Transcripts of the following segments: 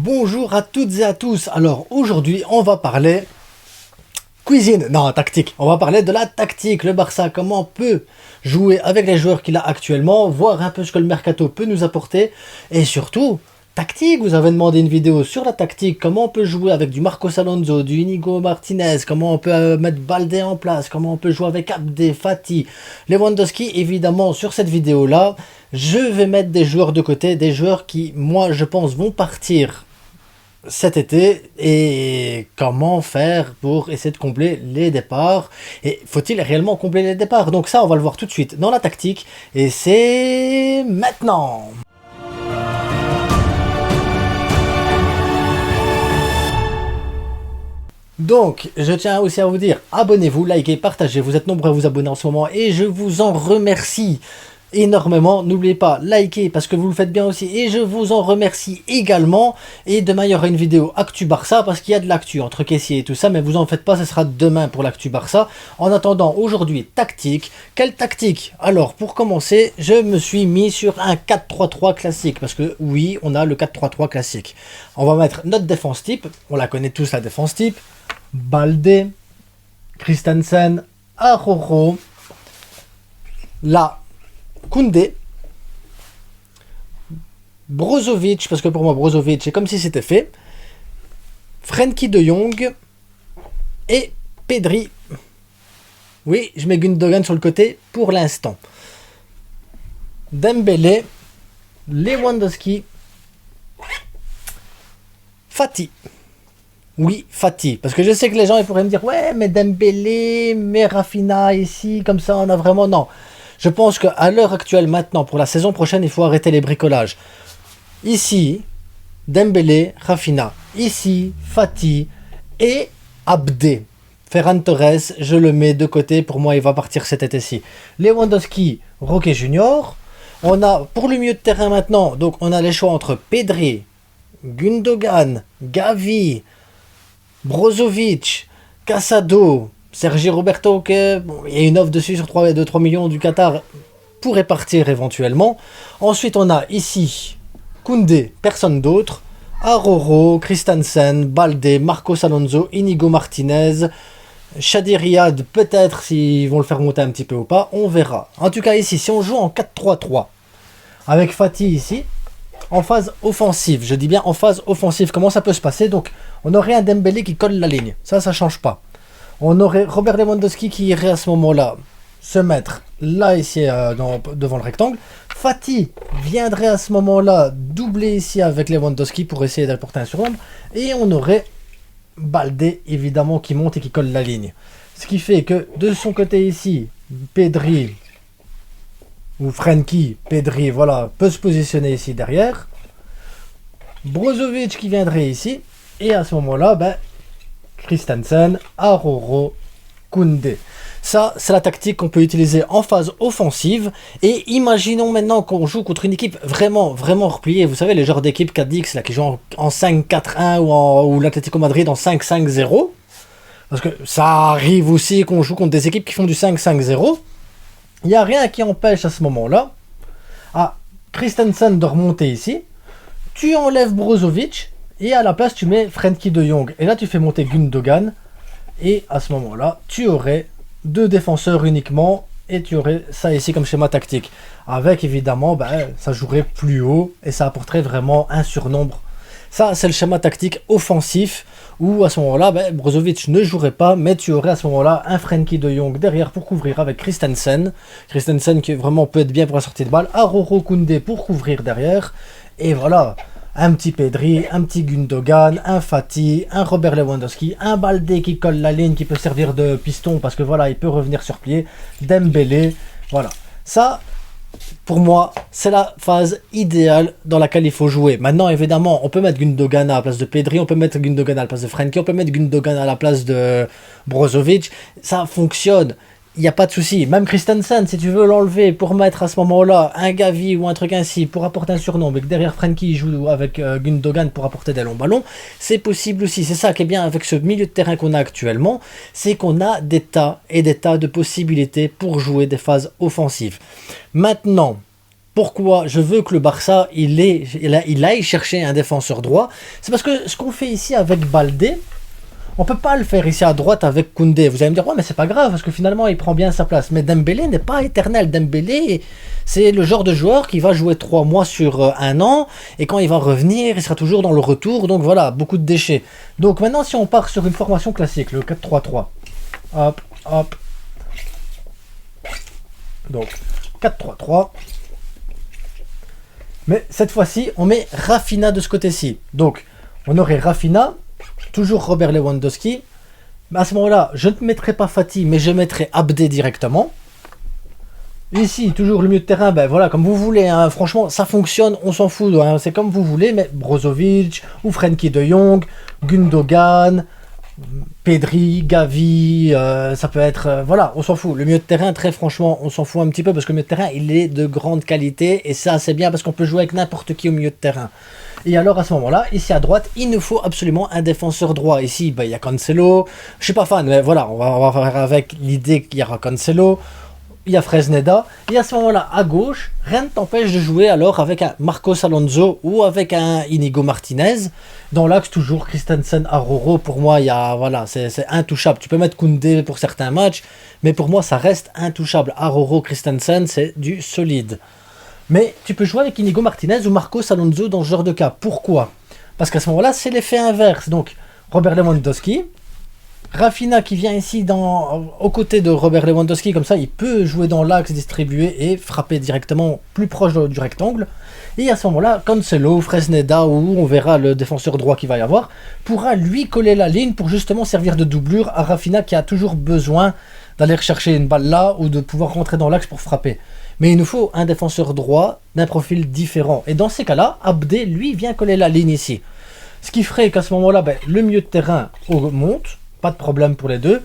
Bonjour à toutes et à tous. Alors aujourd'hui on va parler cuisine, non tactique. On va parler de la tactique, le Barça, comment on peut jouer avec les joueurs qu'il a actuellement, voir un peu ce que le mercato peut nous apporter et surtout tactique. Vous avez demandé une vidéo sur la tactique, comment on peut jouer avec du Marcos Alonso, du Inigo Martinez, comment on peut mettre Baldé en place, comment on peut jouer avec Abdé, Fati, Lewandowski. Évidemment sur cette vidéo là je vais mettre des joueurs de côté, des joueurs qui moi je pense vont partir cet été, et comment faire pour essayer de combler les départs, et faut-il réellement combler les départs? Donc ça on va le voir tout de suite dans la tactique, et c'est maintenant. Donc, je tiens aussi à vous dire, abonnez-vous, likez, partagez, vous êtes nombreux à vous abonner en ce moment, et je vous en remercie énormément. N'oubliez pas, likez parce que vous le faites bien aussi, et je vous en remercie également. Et demain il y aura une vidéo Actu Barça, parce qu'il y a de l'actu entre caissiers et tout ça, mais vous en faites pas, ce sera demain pour l'Actu Barça. En attendant, aujourd'hui, tactique. Quelle tactique? Alors, pour commencer, je me suis mis sur un 4-3-3 classique, parce que oui, on a le 4-3-3 classique. On va mettre notre défense type, on la connaît tous la défense type: Baldé, Christensen, Araujo, là Koundé, Brozovic, parce que pour moi Brozovic c'est comme si c'était fait, Frenkie de Jong et Pedri. Oui, je mets Gundogan sur le côté pour l'instant. Dembélé, Lewandowski, Fati. Oui, Fati, parce que je sais que les gens ils pourraient me dire ouais mais Dembélé, mais Rafinha ici, comme ça on a vraiment... Non, je pense qu'à l'heure actuelle maintenant, pour la saison prochaine, il faut arrêter les bricolages. Ici, Dembélé, Rafinha, ici, Fati et Abdé. Ferran Torres, je le mets de côté, pour moi il va partir cet été-ci. Lewandowski, Roque Junior. On a pour le milieu de terrain maintenant, donc on a les choix entre Pedri, Gundogan, Gavi, Brozovic, Casado, Sergi Roberto, bon, il y a une offre dessus sur 3 millions du Qatar, pourrait partir éventuellement. Ensuite on a ici Koundé, personne d'autre, Araujo, Christensen, Baldé, Marcos Alonso, Inigo Martinez, Shadi Riyad, peut-être s'ils vont le faire monter un petit peu ou pas, on verra. En tout cas ici, si on joue en 4-3-3, avec Fati ici, en phase offensive, je dis bien en phase offensive, comment ça peut se passer? Donc on aurait un Dembélé qui colle la ligne, ça change pas. On aurait Robert Lewandowski qui irait à ce moment-là se mettre là ici devant le rectangle. Fati viendrait à ce moment-là doubler ici avec Lewandowski pour essayer d'apporter un surnombre. Et on aurait Baldé évidemment qui monte et qui colle la ligne. Ce qui fait que de son côté ici, Pedri ou Frenkie, Pedri, voilà, peut se positionner ici derrière. Brozovic qui viendrait ici. Et à ce moment-là, ben, Christensen, Araujo, Koundé. Ça, c'est la tactique qu'on peut utiliser en phase offensive. Et imaginons maintenant qu'on joue contre une équipe vraiment repliée. Vous savez, les genres d'équipes Cadix là, qui jouent en 5-4-1 ou l'Atlético Madrid en 5-5-0. Parce que ça arrive aussi qu'on joue contre des équipes qui font du 5-5-0. Il n'y a rien qui empêche à ce moment-là à Christensen de remonter ici. Tu enlèves Brozovic. Et à la place, tu mets Frenkie de Jong. Et là, tu fais monter Gundogan. Et à ce moment-là, tu aurais deux défenseurs uniquement. Et tu aurais ça ici comme schéma tactique. Avec évidemment, ben, ça jouerait plus haut. Et ça apporterait vraiment un surnombre. Ça, c'est le schéma tactique offensif. Où à ce moment-là, ben, Brozovic ne jouerait pas. Mais tu aurais à ce moment-là un Frenkie de Jong derrière pour couvrir avec Christensen. Christensen qui vraiment peut être bien pour la sortie de balle. Araujo, Koundé pour couvrir derrière. Et voilà. Un petit Pedri, un petit Gundogan, un Fati, un Robert Lewandowski, un Baldé qui colle la ligne, qui peut servir de piston parce que voilà, il peut revenir sur pied, Dembélé, voilà. Ça, pour moi, c'est la phase idéale dans laquelle il faut jouer. Maintenant, évidemment, on peut mettre Gundogan à la place de Pedri, on peut mettre Gundogan à la place de Frenkie, on peut mettre Gundogan à la place de Brozovic. Ça fonctionne. Il n'y a pas de souci. Même Christensen, si tu veux l'enlever pour mettre à ce moment-là un Gavi ou un truc ainsi pour apporter un surnom, mais que derrière Frenkie joue avec Gundogan pour apporter des longs ballons, c'est possible aussi. C'est ça qui est bien avec ce milieu de terrain qu'on a actuellement, c'est qu'on a des tas et des tas de possibilités pour jouer des phases offensives. Maintenant, Pourquoi je veux que le Barça il aille chercher un défenseur droit? C'est parce que ce qu'on fait ici avec Baldé, on peut pas le faire ici à droite avec Koundé. Vous allez me dire, ouais, mais c'est pas grave, parce que finalement, il prend bien sa place. Mais Dembélé n'est pas éternel. Dembélé, c'est le genre de joueur qui va jouer 3 mois sur 1 an, et quand il va revenir, il sera toujours dans le retour. Donc voilà, beaucoup de déchets. Donc maintenant, si on part sur une formation classique, le 4-3-3. Hop, hop. Donc, 4-3-3. Mais cette fois-ci, on met Rafinha de ce côté-ci. Donc, on aurait Rafinha, toujours Robert Lewandowski. À ce moment-là, je ne mettrai pas Fati, mais je mettrai Abdé directement. Ici, toujours le milieu de terrain, ben voilà, comme vous voulez. Hein. Franchement, ça fonctionne, on s'en fout. Hein. C'est comme vous voulez, mais Brozovic, ou Frenkie de Jong, Gundogan, Pedri, Gavi, ça peut être... voilà, on s'en fout. Le milieu de terrain, très franchement, on s'en fout un petit peu, parce que le milieu de terrain, il est de grande qualité. Et ça, c'est bien, parce qu'on peut jouer avec n'importe qui au milieu de terrain. Et alors à ce moment-là, ici à droite, il nous faut absolument un défenseur droit. Ici, il y a Cancelo. Je suis pas fan, mais voilà, on va faire avec l'idée qu'il y aura Cancelo. Il y a Fresneda. Et à ce moment-là, à gauche, rien ne t'empêche de jouer alors avec un Marcos Alonso ou avec un Inigo Martinez. Dans l'axe, toujours Christensen, Aroro. Pour moi, voilà, c'est intouchable. Tu peux mettre Koundé pour certains matchs, mais pour moi, ça reste intouchable. Aroro, Christensen, c'est du solide. Mais tu peux jouer avec Inigo Martinez ou Marcos Alonso dans ce genre de cas. Pourquoi? Parce qu'à ce moment-là, c'est l'effet inverse. Donc, Robert Lewandowski, Rafinha qui vient ici aux côtés de Robert Lewandowski, comme ça, il peut jouer dans l'axe, distribuer et frapper directement plus proche du rectangle. Et à ce moment-là, Cancelo, Fresneda, ou on verra le défenseur droit qu'il va y avoir, pourra lui coller la ligne pour justement servir de doublure à Rafinha qui a toujours besoin d'aller rechercher une balle là ou de pouvoir rentrer dans l'axe pour frapper. Mais il nous faut un défenseur droit d'un profil différent. Et dans ces cas-là, Abdé, lui, vient coller la ligne ici. Ce qui ferait qu'à ce moment-là, le milieu de terrain monte, pas de problème pour les deux.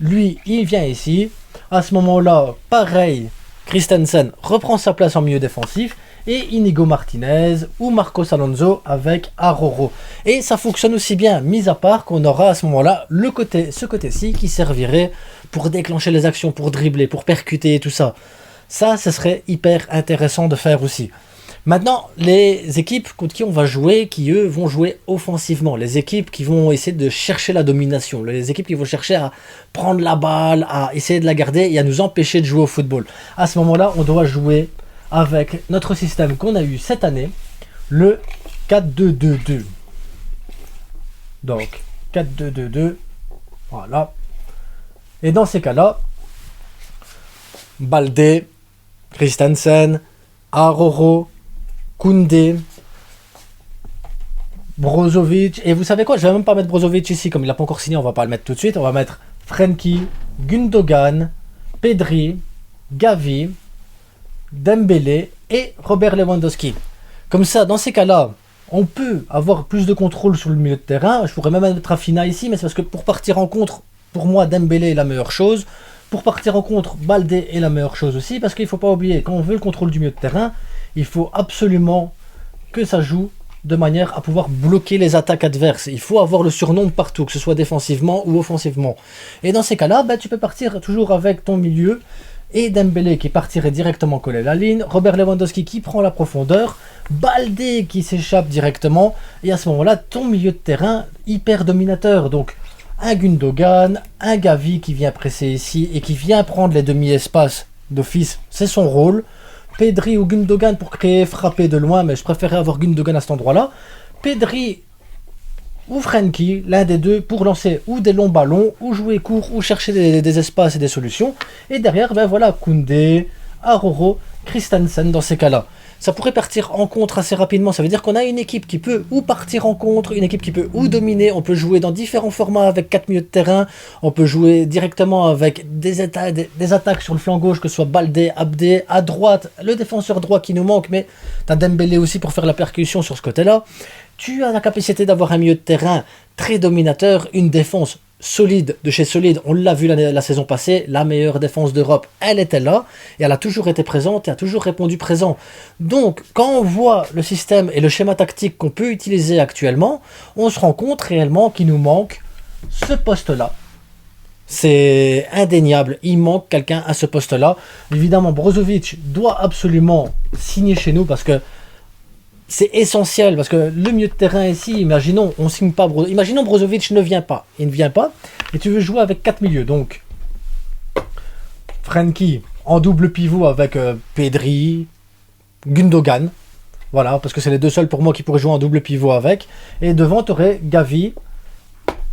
Lui, il vient ici. À ce moment-là, pareil, Christensen reprend sa place en milieu défensif. Et Inigo Martinez ou Marcos Alonso avec Aroro. Et ça fonctionne aussi bien, mis à part qu'on aura à ce moment-là ce côté-ci qui servirait pour déclencher les actions, pour dribbler, pour percuter et tout ça. Ça, ce serait hyper intéressant de faire aussi. Maintenant, les équipes contre qui on va jouer, qui eux vont jouer offensivement, les équipes qui vont essayer de chercher la domination, les équipes qui vont chercher à prendre la balle, à essayer de la garder et à nous empêcher de jouer au football. À ce moment-là, on doit jouer avec notre système qu'on a eu cette année, le 4-2-2-2. Donc, 4-2-2-2, voilà. Et dans ces cas-là, Baldé, Christensen, Aroro, Koundé, Brozovic, et vous savez quoi, je vais même pas mettre Brozovic ici, comme il n'a pas encore signé, on va pas le mettre tout de suite, on va mettre Frenkie, Gundogan, Pedri, Gavi, Dembélé et Robert Lewandowski. Comme ça, dans ces cas-là, on peut avoir plus de contrôle sur le milieu de terrain. Je pourrais même mettre Rafinha ici, mais c'est parce que pour partir en contre, pour moi, Dembélé est la meilleure chose. Pour partir en contre, Baldé est la meilleure chose aussi, parce qu'il ne faut pas oublier, quand on veut le contrôle du milieu de terrain, il faut absolument que ça joue de manière à pouvoir bloquer les attaques adverses. Il faut avoir le surnombre partout, que ce soit défensivement ou offensivement. Et dans ces cas-là, tu peux partir toujours avec ton milieu, et Dembélé qui partirait directement coller la ligne, Robert Lewandowski qui prend la profondeur, Baldé qui s'échappe directement, et à ce moment-là, ton milieu de terrain hyper dominateur. Donc, un Gundogan, un Gavi qui vient presser ici et qui vient prendre les demi-espaces d'office, c'est son rôle. Pedri ou Gundogan pour créer, frapper de loin, mais je préférais avoir Gundogan à cet endroit-là. Pedri ou Frenkie, l'un des deux, pour lancer ou des longs ballons, ou jouer court, ou chercher des espaces et des solutions. Et derrière, voilà, Koundé, Aroro, Christensen dans ces cas-là. Ça pourrait partir en contre assez rapidement. Ça veut dire qu'on a une équipe qui peut ou partir en contre, une équipe qui peut ou dominer. On peut jouer dans différents formats avec 4 milieux de terrain. On peut jouer directement avec des attaques sur le flanc gauche, que ce soit Baldé, Abdé. À droite, le défenseur droit qui nous manque, mais tu as Dembélé aussi pour faire la percussion sur ce côté-là. Tu as la capacité d'avoir un milieu de terrain très dominateur, une défense solide de chez solide. On l'a vu la saison passée, la meilleure défense d'Europe, elle était là, et elle a toujours été présente, et a toujours répondu présent. Donc, quand on voit le système et le schéma tactique qu'on peut utiliser actuellement, on se rend compte réellement qu'il nous manque ce poste-là. C'est indéniable, il manque quelqu'un à ce poste-là. Évidemment, Brozovic doit absolument signer chez nous parce que c'est essentiel. Parce que le milieu de terrain ici, imaginons, on signe pas imaginons Brozovic ne vient pas. Il ne vient pas et tu veux jouer avec 4 milieux. Donc, Frenkie en double pivot avec Pedri, Gundogan. Voilà, parce que c'est les deux seuls pour moi qui pourraient jouer en double pivot avec. Et devant, tu aurais Gavi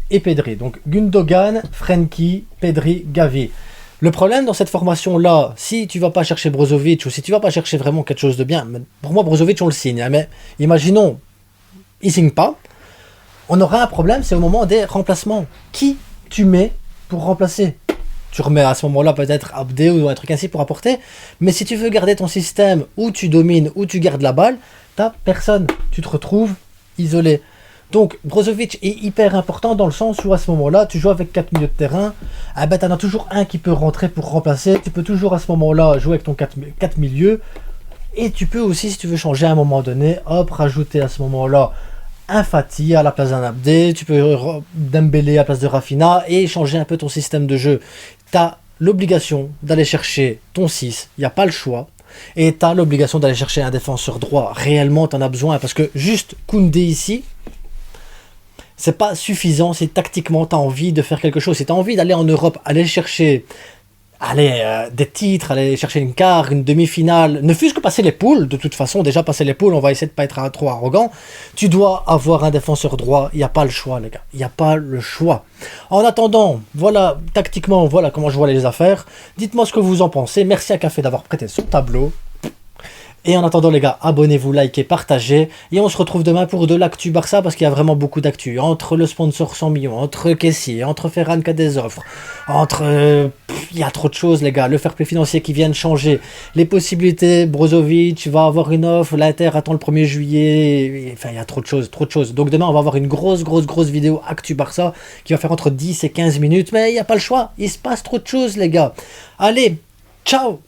et Pedri. Donc Gundogan, Frenkie, Pedri, Gavi. Le problème dans cette formation-là, si tu vas pas chercher Brozovic ou si tu vas pas chercher vraiment quelque chose de bien, pour moi Brozovic on le signe, hein, mais imaginons, il signe pas, on aura un problème, c'est au moment des remplacements. Qui tu mets pour remplacer? Tu remets à ce moment-là peut-être Abdé ou un truc ainsi pour apporter, mais si tu veux garder ton système où tu domines, où tu gardes la balle, t'as personne, tu te retrouves isolé. Donc Brozovic est hyper important dans le sens où à ce moment-là, tu joues avec 4 milieux de terrain, ah ben, tu en as toujours un qui peut rentrer pour remplacer, tu peux toujours à ce moment-là jouer avec ton 4 milieux, et tu peux aussi, si tu veux changer à un moment donné, hop, rajouter à ce moment-là un Fati à la place d'un Abdé, tu peux Dembélé à la place de Rafinha, et changer un peu ton système de jeu. Tu as l'obligation d'aller chercher ton 6, il n'y a pas le choix. Et tu as l'obligation d'aller chercher un défenseur droit. Réellement, tu en as besoin, parce que juste Koundé ici, c'est pas suffisant si tactiquement tu as envie de faire quelque chose. Si tu as envie d'aller en Europe, aller chercher des titres, aller chercher une quart, une demi-finale, ne fût-ce que passer les poules, de toute façon, déjà passer les poules, on va essayer de pas être trop arrogant, tu dois avoir un défenseur droit, il n'y a pas le choix les gars, il n'y a pas le choix. En attendant, voilà, tactiquement, voilà comment je vois les affaires, dites-moi ce que vous en pensez, merci à Café d'avoir prêté son tableau. Et en attendant les gars, abonnez-vous, likez, partagez. Et on se retrouve demain pour de l'actu Barça parce qu'il y a vraiment beaucoup d'actu. Entre le sponsor 100 millions, entre Kessie, entre Ferran qui a des offres, entre... il y a trop de choses les gars. Le fair play financier qui vient de changer. Les possibilités, Brozovic va avoir une offre, l'Inter attend le 1er juillet. Enfin, il y a trop de choses, trop de choses. Donc demain, on va avoir une grosse vidéo actu Barça qui va faire entre 10 et 15 minutes. Mais il n'y a pas le choix. Il se passe trop de choses les gars. Allez, ciao!